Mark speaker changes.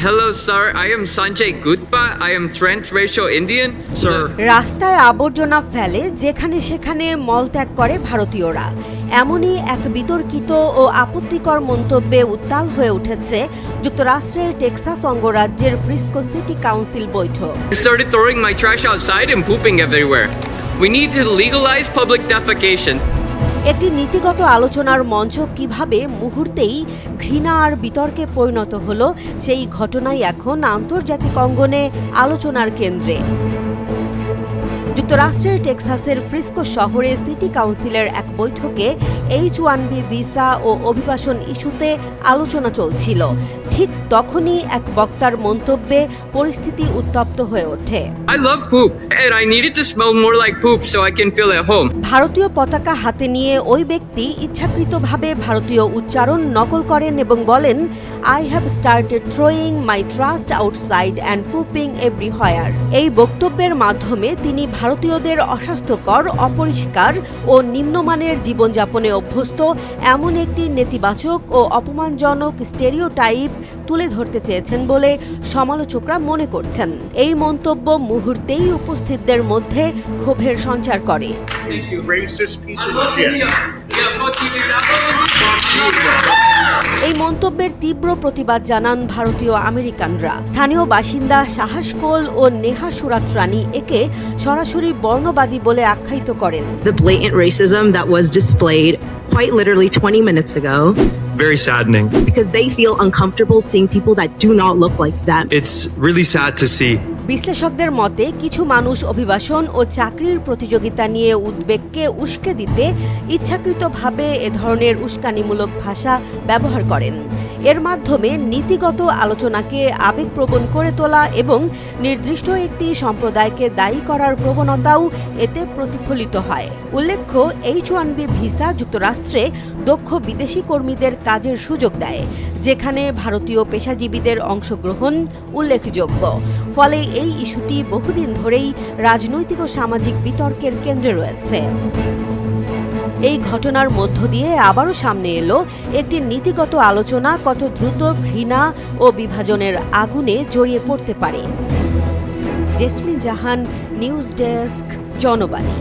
Speaker 1: Hello, sir. I am Sanjay Gutpa. I am transracial Indian. Sir.
Speaker 2: রাস্তায় আবর্জনা ফেলে যেখানে সেখানে মলত্যাগ করে ভারতীয়রা। এমনই এক বিতর্কিত ও আপত্তিকর মন্তব্যে উত্তাল হয়ে উঠেছে যুক্তরাষ্ট্রের টেক্সাস অঙ্গরাজ্যের ফ্রিস্কো সিটি কাউন্সিল বৈঠক।
Speaker 1: I started throwing my trash outside and pooping everywhere. We need to legalize public defecation.
Speaker 2: একটি নীতিগত আলোচনার মঞ্চ কিভাবে মুহূর্তেই ঘৃণা আর বিতর্কে পরিণত হলো, সেই ঘটনাই এখন আন্তর্জাতিক অঙ্গনে আলোচনার কেন্দ্রে। যুক্তরাষ্ট্রের টেক্সাসের ফ্রিস্কো শহরে সিটি কাউন্সিলের এক বৈঠকে H-1B ভিসা ও অভিবাসন ইস্যুতে আলোচনা চলছিল। ঠিক তখনই এক বক্তার মন্তব্যে পরিস্থিতি উত্তপ্ত হয়ে ওঠে।
Speaker 1: I love poop, and I need it to smell more like poop so I can feel at home.
Speaker 2: ভারতীয় পতাকা হাতে নিয়ে ওই ব্যক্তি ইচ্ছাকৃতভাবে ভারতীয় উচ্চারণ নকল করেন এবং বলেন, I have started throwing my trash outside and pooping everywhere. এই বক্তব্যের মাধ্যমে তিনি ভারতীয়দের অস্বাস্থ্যকর, অপরিষ্কার ও নিম্নমানের জীবনযাপনে অভ্যস্ত এমন একটি নেতিবাচক ও অপমানজনক স্টেরিওটাইপ তুলে ধরতে চেয়েছেন বলে সমালোচকরা মনে করছেন। এই মন্তব্য মুহূর্তেই উপস্থিতদের মধ্যে ক্ষোভের সঞ্চার করে। এই মন্তব্যের তীব্র প্রতিবাদ জানান ভারতীয় আমেরিকানরা। স্থানীয় বাসিন্দা সাহস কোল ও নেহা সুরাত রানী একে সরাসরি বর্ণবাদী বলে আখ্যায়িত করেন।
Speaker 3: The blatant racism that was displayed quite literally 20 minutes ago.
Speaker 4: Very saddening.
Speaker 3: Because they feel uncomfortable seeing people that do not look like them.
Speaker 4: It's really sad to see.
Speaker 2: বিশ্লেষকদের মতে কিছু মানুষ অভিবাসন ও চাকরির প্রতিযোগিতা নিয়ে উদ্বেগকে উস্কে দিতে ইচ্ছাকৃতভাবে এ ধরনের উস্কানিমূলক ভাষা ব্যবহার করেন। এর মাধ্যমে নীতিগত আলোচনাকে আবেগপ্রবণ করে তোলা এবং নির্দিষ্ট একটি সম্প্রদায়কে দায়ী করার প্রবণতাও এতে প্রতিফলিত হয়। উল্লেখ্য, H-1B ভিসা যুক্তরাষ্ট্রে দক্ষ বিদেশি কর্মীদের কাজের সুযোগ দেয়, যেখানে ভারতীয় পেশাজীবীদের অংশগ্রহণ উল্লেখযোগ্য। ফলে এই ইস্যুটি বহুদিন ধরেই রাজনৈতিক ও সামাজিক বিতর্কের কেন্দ্রে রয়েছে। এই ঘটনার মধ্য দিয়ে আবারও সামনে এলো একটি নীতিগত আলোচনা কত দ্রুত ঘৃণা ও বিভাজনের আগুনে জড়িয়ে পড়তে পারে। জেসমিন জাহান, নিউজ ডেস্ক, জনবাণী।